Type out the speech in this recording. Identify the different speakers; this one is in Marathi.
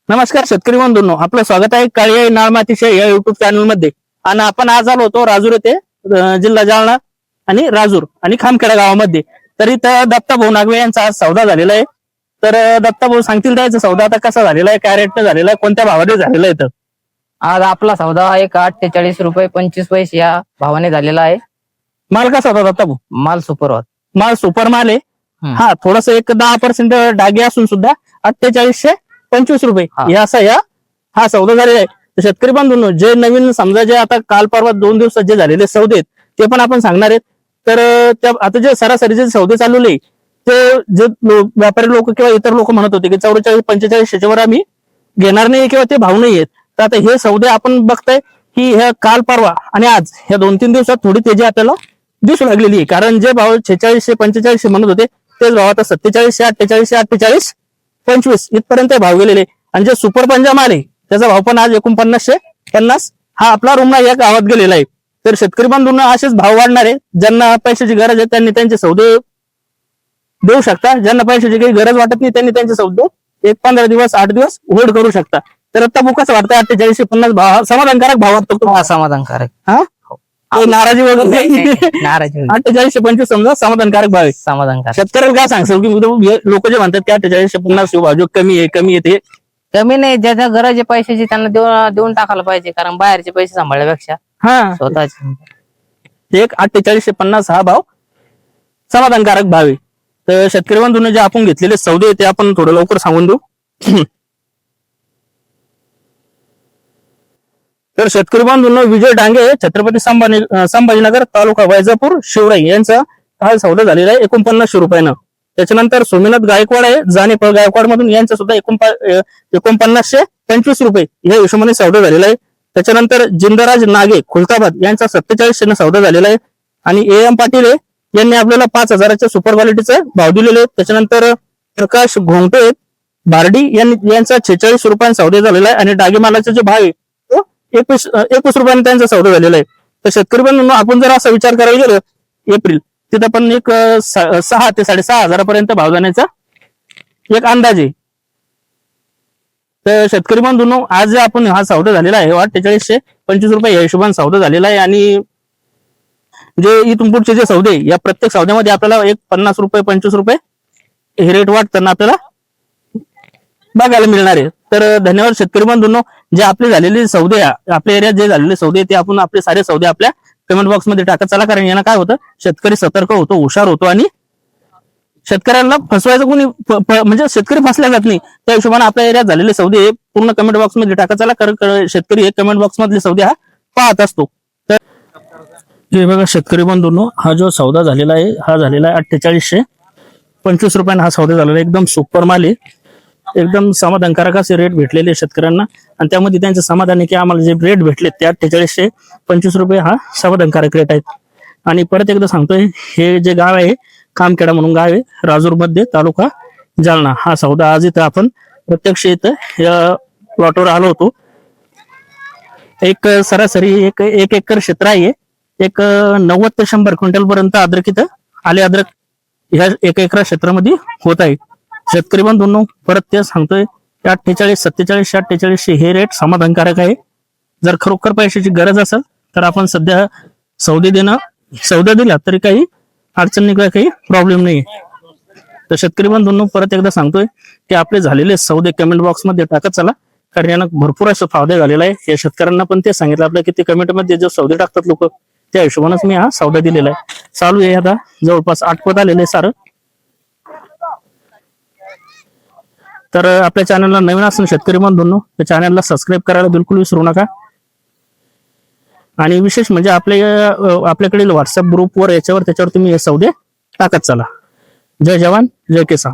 Speaker 1: नमस्कार शेतकरी बंधूंनो, आपलं स्वागत आहे काळी नाळमातीच्या या युट्यूब चॅनल मध्ये. आणि आपण आज आलो होतो राजूर येथे, जिल्हा जालना आणि राजूर आणि खामखेडा गावामध्ये. तर इथं दत्ताभाऊ नागवे यांचा आज सौदा झालेला आहे. तर दत्ताभाऊ सांगतील त्याचा सौदा आता कसा झालेला आहे, काय रेटनं झालेला आहे, कोणत्या भावाने झालेला आहे. तर
Speaker 2: आज आपला सौदा एक 48 रुपये 25 पैसे या भावाने झालेला आहे.
Speaker 1: माल कसा होता दत्ताभाऊ?
Speaker 2: माल सुपर होत.
Speaker 1: माल सुपर माल आहे. हा, थोडस एक 10% डागे असून सुद्धा 4825 रुपये या असा हा सौदा झालेला आहे. तर शेतकरी बांधून जे नवीन समजा जे आता काल परवा 2 दिवसात जे झालेले सौदे आहेत ते पण आपण सांगणार आहेत. तर आता जे सरासरी जे सौदे चालवले ते जे व्यापारी लोक किंवा इतर लोक म्हणत होते की 44-45 वर आम्ही घेणार नाही किंवा ते भाव नाही आहेत. तर आता हे सौदे आपण बघताय की ह्या काल परवा आणि आज ह्या 2-3 दिवसात थोडी तेजी आपल्याला दिसू लागलेली आहे. कारण जे भाव 46-45 म्हणत होते तेच भाव आता 47, 48, 48-25 इथपर्यंत भाव गेलेले. आणि जे सुपर पंजा माल आहे त्याचा भाव पण आज 4950 हा आपला रुमना या गावात गेलेला आहे. तर शेतकरी बांधवांना असेच भाव वाढणार आहे. ज्यांना पैशाची गरज आहे त्यांनी त्यांचे सौदे देऊ शकता. ज्यांना पैशाची काही गरज वाटत नाही त्यांनी त्यांचे सौदे 15 दिवस 8 दिवस होल्ड करू शकता. तर आता बुकाच वाटतं 4850 भाव समाधानकारक भाव वाटतो तुम्हाला?
Speaker 2: समाधानकारक.
Speaker 1: हा, नाराजी वगैरे
Speaker 2: नाराज
Speaker 1: 4825 समजा समाधानकारक भाव आहे.
Speaker 2: समाधानकारक.
Speaker 1: शेतकऱ्याला काय सांगशील की लोक जे म्हणतात की 4850 भाव जो कमी येते
Speaker 2: कमी नाही, ज्याच्या गरज आहे पैशाची त्यांना देऊन टाकायला पाहिजे. कारण बाहेरचे पैसे सांभाळण्यापेक्षा
Speaker 1: हा
Speaker 2: स्वतःचे
Speaker 1: एक 4850 हा भाव समाधानकारक भाव आहे. तर शेतकरी बांधून जे आपण घेतलेले सौदे ते आपण थोडं लवकर सांगून देऊ. तर शेतकरी बांधूंनो, विजय डांगे छत्रपती संभाजीनगर तालुका वैजापूर शिवराई यांचा हा सौदा झालेला आहे 4900 रुपयानं. त्याच्यानंतर सोमीनाथ गायकवाड आहे जानेफळ गायकवाड मधून, यांचा सुद्धा 4925 रुपये या हिशोबाने सौदा झालेला आहे. त्याच्यानंतर जिंदराज नागे खुलताबाद यांचा 4700 सौदा झालेला आहे. आणि AM पाटील यांनी आपल्याला 5000च्या सुपर क्वालिटीचा भाव दिलेले आहेत. त्याच्यानंतर प्रकाश घोंगटे बारडी यांचा 46 रुपयांचा सौदा झालेला आहे. आणि डागे मालाचा जो भाव आहे तो 21 रुपयाने त्यांचा सौदा झालेला आहे. तर शेतकरी बंधूंनो, आपण जर असा विचार करायला गेलो एप्रिल तिथं पण एक 6 ते 6.5 पर्यंत भाव जाण्याचा एक अंदाज आहे. तर शेतकरी बंधूंनो, आज आपण हा सौदा झालेला आहे 4825 रुपये या हिशोबाने सौदा झालेला आहे. आणि जे इथून पुढचे जे सौदे या प्रत्येक सौद्यामध्ये आपल्याला एक 50 रुपये 25 रुपये हे रेट वाढताना आपल्याला बघायला मिळणार आहे. तर धन्यवाद शेतकरी बंधूंनो. जे आपले झालेले सौदे आपल्या एरियात जे झालेले सौदे ते आपण आपले सारे सौदे आपल्या कमेंट बॉक्स मध्ये टाकत चला. कारण यांना काय होतं, शेतकरी सतर्क होतो, हुशार होतो आणि शेतकऱ्यांना फसवायचं कोणी म्हणजे शेतकरी फसल्या जात नाही. त्या हिशोबाने आपल्या एरियात झालेले सौदे पूर्ण कमेंट बॉक्स मध्ये टाकत चला. कारण शेतकरी एक कमेंट बॉक्स मधले सौदे हा पाहत असतो. तर हे बघा शेतकरी बंधूंनो, हा जो सौदा झालेला आहे हा झालेला आहे 4825 रुपयांना हा सौदा झालेला आहे. एकदम सुपर माल आहे, एकदम समाधानकारक असे रेट भेटलेले शेतकऱ्यांना. आणि त्यामध्ये त्यांचं समाधान आहे की आम्हाला जे रेट भेटले ते 4825 रुपये हा समाधानकारक रेट आहेत. आणि परत एकदा सांगतोय, हे जे गाव आहे खामखेडा म्हणून गाव आहे राजूर मध्ये तालुका जालना. हा सौदा आज इथं आपण प्रत्यक्ष इथं या प्लॉटवर आलो होतो. एक सरासरी एक एकर क्षेत्र आहे. एक 90 ते 100 क्विंटल पर्यंत अद्रक इथं आले अद्रक ह्या 1 एकर क्षेत्रामध्ये होत आहे. शेतकरी बंधूंनो, परत ते सांगतोय 48, 47, 48 हे रेट समाधानकारक आहे. जर खरोखर पैशाची गरज असेल तर आपण सध्या सौदा दिला तरी काही अडचण नाही, काही प्रॉब्लेम नाही. तर शेतकरी बंधूंनो, परत एकदा सांगतोय की आपले झालेले सौदे कमेंट बॉक्स मध्ये टाकत चला. कारण यांना भरपूर असं फायदा झालेला आहे. या शेतकऱ्यांना पण ते सांगितलं आपलं की ते कमेंट मध्ये जे सौदे टाकतात लोक त्या हिशोबानेच मी हा सौदा दिलेला आहे. चालू आहे आता जवळपास 8 पत आलेले सारं. तर आपल्या चॅनलला नवीन असेल शेतकरी बंधूंनो, त्या चॅनलला सबस्क्राईब करायला बिलकुल विसरू नका. आणि विशेष म्हणजे आपल्याकडील व्हॉट्सअप ग्रुपवर त्याच्यावर तुम्ही हे सौदे टाकत चला. जय जवान जय किसान.